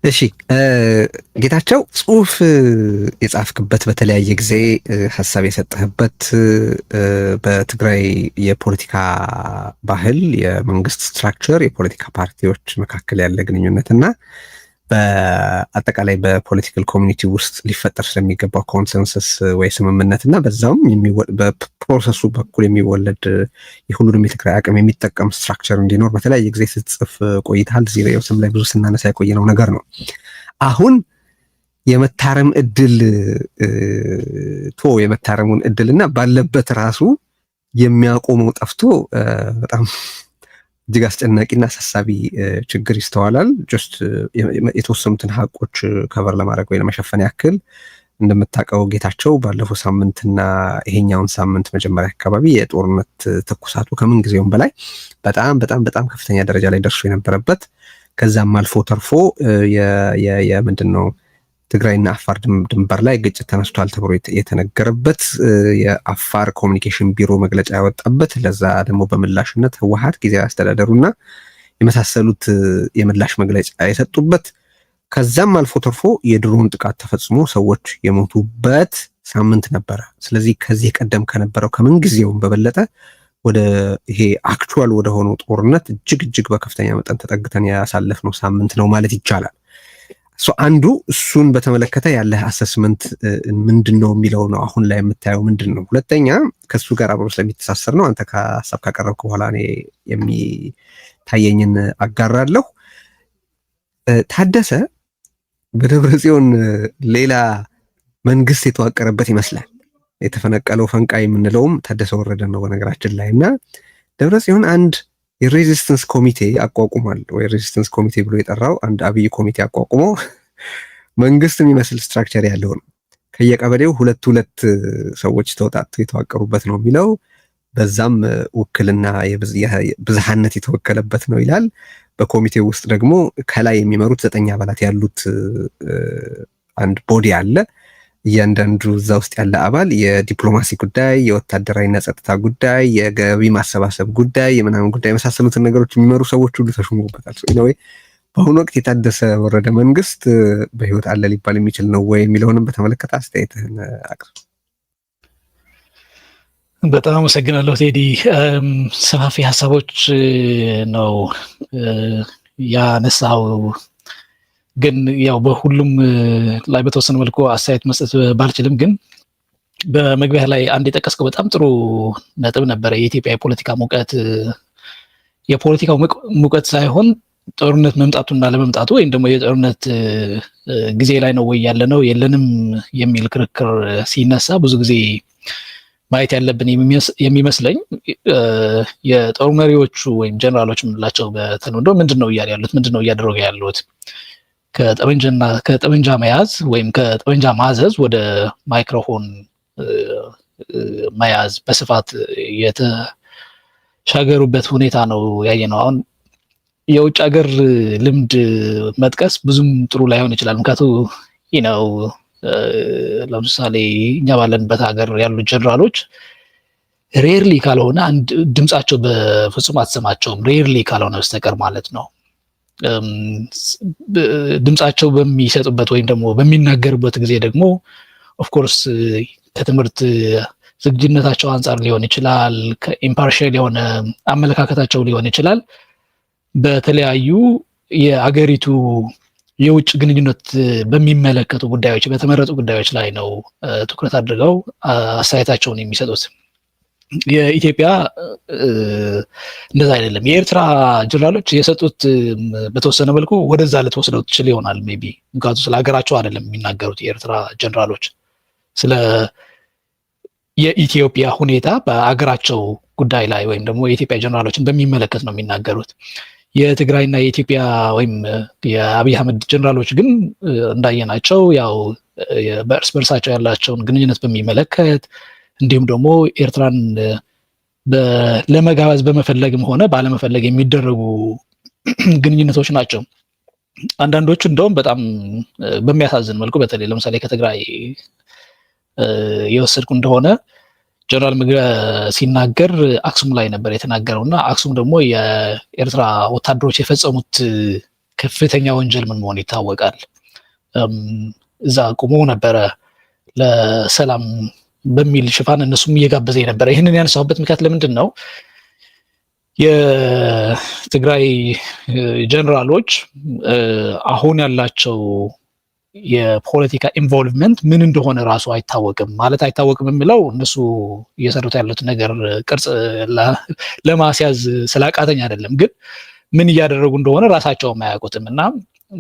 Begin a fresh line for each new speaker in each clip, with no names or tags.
እሺ ጌታቸው ጽሁፍ የጻፍክበት በተለያየ ጊዜ ሀሳብ የሰጠህበት በትግራይ የፖለቲካ ባህል፣ የመንግስት ስትራክቸር፣ የፖለቲካ ፓርቲዎች መካከል ያለ ግንኙነት እና በአጠቃላይ በፖለቲካል ኮሚኒቲ ውስጥ ሊፈጠር ስለሚገባው ኮንሰንሰስ ወይ ስምምነት እና በዛውም በፕሮሰሱ በኩል የሚወለድ የሁሉንም የትግራይ አቅም የሚጠቀም ስትራክቸር እንዲኖር በተለያየ ጊዜ ስትጽፍ ቆይተሃል። እዚህ ርዕስም ላይ ብዙ ስናነሳ የቆየነው ነገር ነው። አሁን የመታረም እድል የመታረሙን እድል እና ባለበት ራሱ የሚያቆመው ጠፍቶ በጣም እጅግ አስጨናቂና አሳሳቢ ችግር ይስተዋላል። ጀስት የተወሰኑትን ሀቆች ከቨር ለማድረግ ወይ ለመሸፈን ያክል እንደምታውቀው ጌታቸው ባለፈው ሳምንትና ይሄኛውን ሳምንት መጀመሪያ አካባቢ የጦርነት ትኩሳቱ ከምን ጊዜውም በላይ በጣም በጣም በጣም ከፍተኛ ደረጃ ላይ ደርሶ የነበረበት ከዛም አልፎ ተርፎ የምንድን ነው ትግራይና አፋር ድንበር ላይ ግጭት ተነስቷል ተብሎ የተነገረበት የአፋር ኮሚኒኬሽን ቢሮ መግለጫ ያወጣበት ለዛ ደግሞ በምላሽነት ህወሓት ጊዜያዊ አስተዳደሩና የመሳሰሉት የምላሽ መግለጫ የሰጡበት ከዛም አልፎ ተርፎ የድሮን ጥቃት ተፈጽሞ ሰዎች የሞቱበት ሳምንት ነበረ። ስለዚህ ከዚህ ቀደም ከነበረው ከምን ጊዜውም በበለጠ ወደ ይሄ አክቹዋል ወደ ሆነው ጦርነት እጅግ እጅግ በከፍተኛ መጠን ተጠግተን ያሳለፍነው ሳምንት ነው ማለት ይቻላል። አንዱ እሱን በተመለከተ ያለህ አሰስመንት ምንድን ነው የሚለው ነው። አሁን ላይ የምታየው ምንድን ነው? ሁለተኛ ከሱ ጋር አብሮ ስለሚተሳሰር ነው። አንተ ከሀሳብ ካቀረብክ በኋላ እኔ የሚታየኝን አጋራለሁ። ታደሰ በደብረ ጽዮን ሌላ መንግስት የተዋቀረበት ይመስላል። የተፈነቀለው ፈንቃይ የምንለውም ታደሰ ወረደ ነው በነገራችን ላይ እና ደብረ ጽዮን አንድ የሬዚስተንስ ኮሚቴ አቋቁሟል። ወይ ሬዚስተንስ ኮሚቴ ብሎ የጠራው አንድ አብይ ኮሚቴ አቋቁሞ መንግስት የሚመስል ስትራክቸር ያለው ነው። ከየቀበሌው ሁለት ሰዎች ተውጣጡ የተዋቀሩበት ነው የሚለው። በዛም ውክልና ብዝሃነት የተወከለበት ነው ይላል። በኮሚቴው ውስጥ ደግሞ ከላይ የሚመሩት 9 አባላት ያሉት አንድ ቦዲ አለ። እያንዳንዱ እዛ ውስጥ ያለ አባል የዲፕሎማሲ ጉዳይ፣ የወታደራዊና ጸጥታ ጉዳይ፣ የገቢ ማሰባሰብ ጉዳይ፣ የምናምን ጉዳይ የመሳሰሉትን ነገሮች የሚመሩ ሰዎች ሁሉ ተሾሙበታል። ወይ በአሁኑ ወቅት የታደሰ ወረደ መንግስት በህይወት አለ ሊባል የሚችል ነው ወይ የሚለውንም በተመለከተ አስተያየትህን አቅርብ።
በጣም አመሰግናለሁ ቴዲ። ሰፋፊ ሀሳቦች ነው ያነሳው። ግን ያው በሁሉም ላይ በተወሰነ መልኩ አስተያየት መስጠት ባልችልም ግን በመግቢያ ላይ አንድ የጠቀስከው በጣም ጥሩ ነጥብ ነበረ። የኢትዮጵያ የፖለቲካ ሙቀት የፖለቲካው ሙቀት ሳይሆን ጦርነት መምጣቱና ለመምጣቱ ወይም ደግሞ የጦርነት ጊዜ ላይ ነው ወይ ያለ ነው የለንም የሚል ክርክር ሲነሳ ብዙ ጊዜ ማየት ያለብን የሚመስለኝ የጦር መሪዎቹ ወይም ጀነራሎች የምንላቸው በተለምዶ ምንድነው እያሉ ያሉት ምንድነው እያደረጉ ያሉት ከጠመንጃ መያዝ ወይም ከጠመንጃ ማዘዝ ወደ ማይክሮፎን መያዝ በስፋት የተሻገሩበት ሁኔታ ነው ያየነው። አሁን የውጭ ሀገር ልምድ መጥቀስ ብዙም ጥሩ ላይሆን ይችላል። ምክንያቱም ነው ለምሳሌ እኛ ባለንበት ሀገር ያሉ ጀነራሎች ሬርሊ ካልሆነ አንድ ድምጻቸው በፍጹም አትሰማቸውም፣ ሬርሊ ካልሆነ በስተቀር ማለት ነው። ድምጻቸው በሚሰጡበት ወይም ደግሞ በሚናገሩበት ጊዜ ደግሞ ኦፍኮርስ ከትምህርት ዝግጅነታቸው አንጻር ሊሆን ይችላል፣ ከኢምፓርሻል የሆነ አመለካከታቸው ሊሆን ይችላል። በተለያዩ የአገሪቱ የውጭ ግንኙነት በሚመለከቱ ጉዳዮች በተመረጡ ጉዳዮች ላይ ነው ትኩረት አድርገው አስተያየታቸውን የሚሰጡት። የኢትዮጵያ እንደዛ አይደለም። የኤርትራ ጀነራሎች የሰጡት በተወሰነ መልኩ ወደዛ ልትወስደው ትችል ይሆናል ሜቢ። ምክንያቱም ስለ ሀገራቸው አይደለም የሚናገሩት የኤርትራ ጀነራሎች፣ ስለ የኢትዮጵያ ሁኔታ በአገራቸው ጉዳይ ላይ ወይም ደግሞ የኢትዮጵያ ጀነራሎችን በሚመለከት ነው የሚናገሩት። የትግራይና የኢትዮጵያ ወይም የአብይ አህመድ ጀነራሎች ግን እንዳየናቸው ያው በእርስ በርሳቸው ያላቸውን ግንኙነት በሚመለከት እንዲሁም ደግሞ ኤርትራን ለመጋበዝ በመፈለግም ሆነ ባለመፈለግ የሚደረጉ ግንኙነቶች ናቸው። አንዳንዶቹ እንደውም በጣም በሚያሳዝን መልኩ በተለይ ለምሳሌ ከትግራይ የወሰድኩ እንደሆነ ጀነራል ምግበ ሲናገር አክሱም ላይ ነበር የተናገረው እና አክሱም ደግሞ የኤርትራ ወታደሮች የፈጸሙት ከፍተኛ ወንጀል ምን መሆን ይታወቃል። እዛ ቁሞ ነበረ ለሰላም በሚል ሽፋን እነሱም እየጋበዘ ነበረ። ይህንን ያነሳሁበት ምክንያት ለምንድን ነው? የትግራይ ጀነራሎች አሁን ያላቸው የፖለቲካ ኢንቮልቭመንት ምን እንደሆነ ራሱ አይታወቅም። ማለት አይታወቅም የሚለው እነሱ እየሰሩት ያሉት ነገር ቅርጽ ለማስያዝ ስላቃተኝ አይደለም፣ ግን ምን እያደረጉ እንደሆነ ራሳቸውም አያውቁትም። እና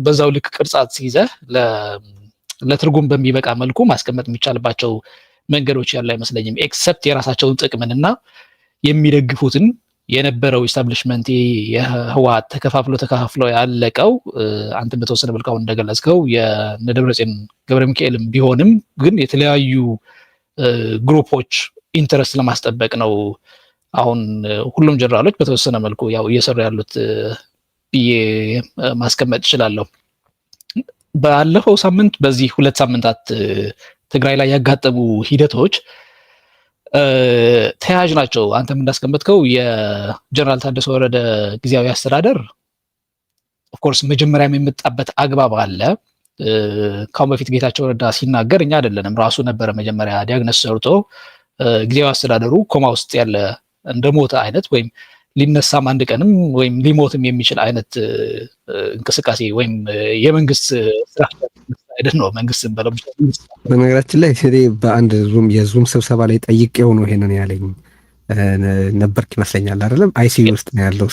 በዛው ልክ ቅርጻት ሲይዘህ ለትርጉም በሚበቃ መልኩ ማስቀመጥ የሚቻልባቸው መንገዶች ያሉ አይመስለኝም። ኤክሰፕት የራሳቸውን ጥቅምንና የሚደግፉትን የነበረው ኢስታብሊሽመንት የህወሓት ተከፋፍሎ ያለቀው አንተ በተወሰነ መልኩ እንደገለጽከው የደብረጽዮን ገብረ ሚካኤልም ቢሆንም ግን የተለያዩ ግሩፖች ኢንተረስት ለማስጠበቅ ነው አሁን ሁሉም ጀነራሎች በተወሰነ መልኩ ያው እየሰሩ ያሉት ብዬ ማስቀመጥ እችላለሁ። ባለፈው ሳምንት በዚህ 2 ሳምንታት ትግራይ ላይ ያጋጠሙ ሂደቶች ተያያዥ ናቸው። አንተም እንዳስቀመጥከው የጀነራል ታደሰ ወረደ ጊዜያዊ አስተዳደር ኦፍኮርስ መጀመሪያም የመጣበት አግባብ አለ። ካሁን በፊት ጌታቸው ረዳ ሲናገር እኛ አይደለንም ራሱ ነበረ መጀመሪያ ዲያግኖስ ሰርቶ ጊዜያዊ አስተዳደሩ ኮማ ውስጥ ያለ እንደሞተ አይነት ወይም ሊነሳም አንድ ቀንም ወይም ሊሞትም የሚችል አይነት እንቅስቃሴ ወይም የመንግስት ስራ አይደል ነው መንግስት በለው።
በነገራችን ላይ በአንድ የዙም ስብሰባ ላይ ጠይቄው ነው ይሄንን ያለኝ ነበርክ ይመስለኛል አይደለም? አይሲዩ ውስጥ ነው ያለው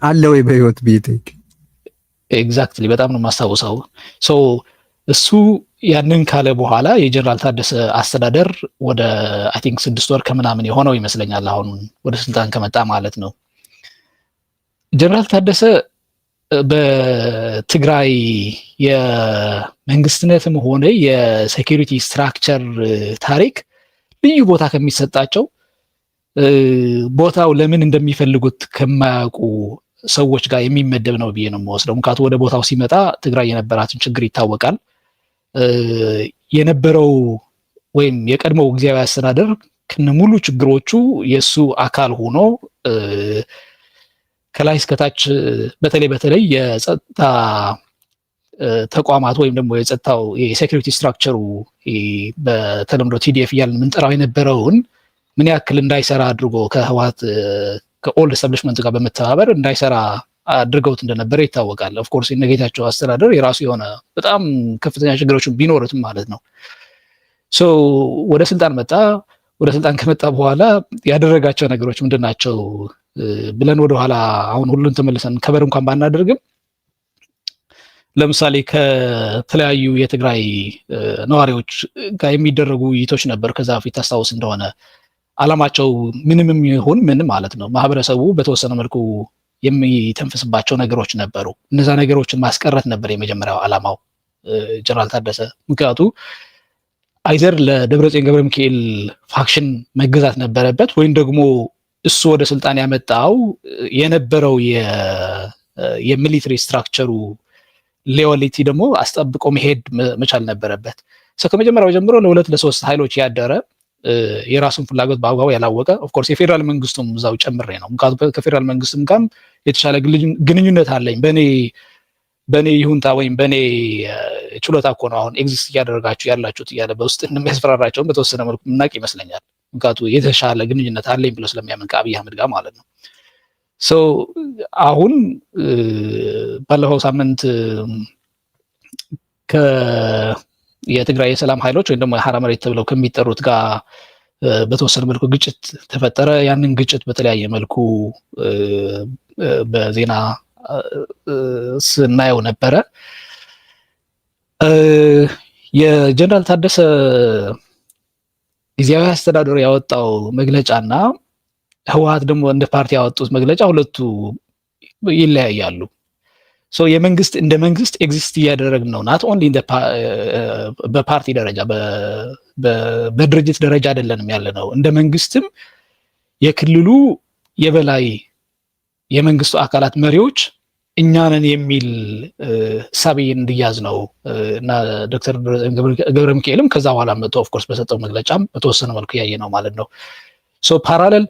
አለ ወይ በህይወት ቤት?
ኤግዛክትሊ በጣም ነው የማስታውሰው። ሶ እሱ ያንን ካለ በኋላ የጀነራል ታደሰ አስተዳደር ወደ አይ ቲንክ 6 ወር ከምናምን የሆነው ይመስለኛል አሁን ወደ ስልጣን ከመጣ ማለት ነው። ጀነራል ታደሰ በትግራይ የመንግስትነትም ሆነ የሴኩሪቲ ስትራክቸር ታሪክ ልዩ ቦታ ከሚሰጣቸው ቦታው ለምን እንደሚፈልጉት ከማያውቁ ሰዎች ጋር የሚመደብ ነው ብዬ ነው የምወስደው። ምክንያቱም ወደ ቦታው ሲመጣ ትግራይ የነበራትን ችግር ይታወቃል። የነበረው ወይም የቀድሞው ጊዜያዊ አስተዳደር ከነሙሉ ችግሮቹ የሱ አካል ሆኖ ከላይ እስከታች በተለይ የጸጥታ ተቋማት ወይም ደግሞ የጸጥታው የሴኩሪቲ ስትራክቸሩ በተለምዶ ቲዲኤፍ እያልን የምንጠራው የነበረውን ምን ያክል እንዳይሰራ አድርጎ ከህወሓት ከኦልድ ኤስታብሊሽመንት ጋር በመተባበር እንዳይሰራ አድርገውት እንደነበረ ይታወቃል። ኦፍኮርስ የነጌታቸው አስተዳደር የራሱ የሆነ በጣም ከፍተኛ ችግሮችን ቢኖሩትም ማለት ነው። ሶ ወደ ስልጣን መጣ። ወደ ስልጣን ከመጣ በኋላ ያደረጋቸው ነገሮች ምንድናቸው ብለን ወደኋላ አሁን ሁሉን ተመልሰን ከበር እንኳን ባናደርግም ለምሳሌ ከተለያዩ የትግራይ ነዋሪዎች ጋር የሚደረጉ ውይይቶች ነበር። ከዛ በፊት ታስታውስ እንደሆነ አላማቸው ምንም ይሁን ምን ማለት ነው ማህበረሰቡ በተወሰነ መልኩ የሚተንፍስባቸው ነገሮች ነበሩ። እነዛ ነገሮችን ማስቀረት ነበር የመጀመሪያው አላማው ጀነራል ታደሰ። ምክንያቱ አይዘር ለደብረጽዮን ገብረ ሚካኤል ፋክሽን መገዛት ነበረበት ወይም ደግሞ እሱ ወደ ስልጣን ያመጣው የነበረው የሚሊተሪ ስትራክቸሩ ሌዋሊቲ ደግሞ አስጠብቆ መሄድ መቻል ነበረበት። ከመጀመሪያው ጀምሮ ለሁለት ለሶስት ኃይሎች ያደረ የራሱን ፍላጎት በአግባቡ ያላወቀ ኦፍኮርስ የፌዴራል መንግስቱም እዛው ጨምሬ ነው። ምክንያቱም ከፌዴራል መንግስትም ጋር የተሻለ ግንኙነት አለኝ በእኔ ይሁንታ ወይም በእኔ ችሎታ እኮ ነው አሁን ኤግዚስት እያደረጋችሁ ያላችሁት እያለ በውስጥ እንደሚያስፈራራቸውን በተወሰነ መልኩ ምናቅ ይመስለኛል። ምክንያቱም የተሻለ ግንኙነት አለኝ ብሎ ስለሚያምን ከአብይ አህመድ ጋር ማለት ነው። አሁን ባለፈው ሳምንት የትግራይ የሰላም ኃይሎች ወይም ደግሞ የሐራ መሬት ተብለው ከሚጠሩት ጋር በተወሰነ መልኩ ግጭት ተፈጠረ። ያንን ግጭት በተለያየ መልኩ በዜና ስናየው ነበረ። የጀነራል ታደሰ ጊዜያዊ አስተዳደር ያወጣው መግለጫና ህወሓት ደግሞ እንደ ፓርቲ ያወጡት መግለጫ ሁለቱ ይለያያሉ። የመንግስት እንደ መንግስት ኤግዚስት እያደረግን ነው ናት ኦንሊ በፓርቲ ደረጃ በድርጅት ደረጃ አይደለንም ያለ ነው። እንደ መንግስትም የክልሉ የበላይ የመንግስቱ አካላት መሪዎች እኛንን የሚል ሳቢ እንዲያዝ ነው እና ዶክተር ገብረ ሚካኤልም ከዛ በኋላ መጥቶ ኦፍኮርስ በሰጠው መግለጫም በተወሰነ መልኩ ያየ ነው ማለት ነው። ፓራለል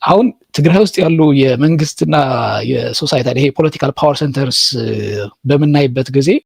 አሁን ትግራይ ውስጥ ያሉ የመንግስትና የሶሳይታል ይሄ ፖለቲካል ፓወር ሴንተርስ በምናይበት ጊዜ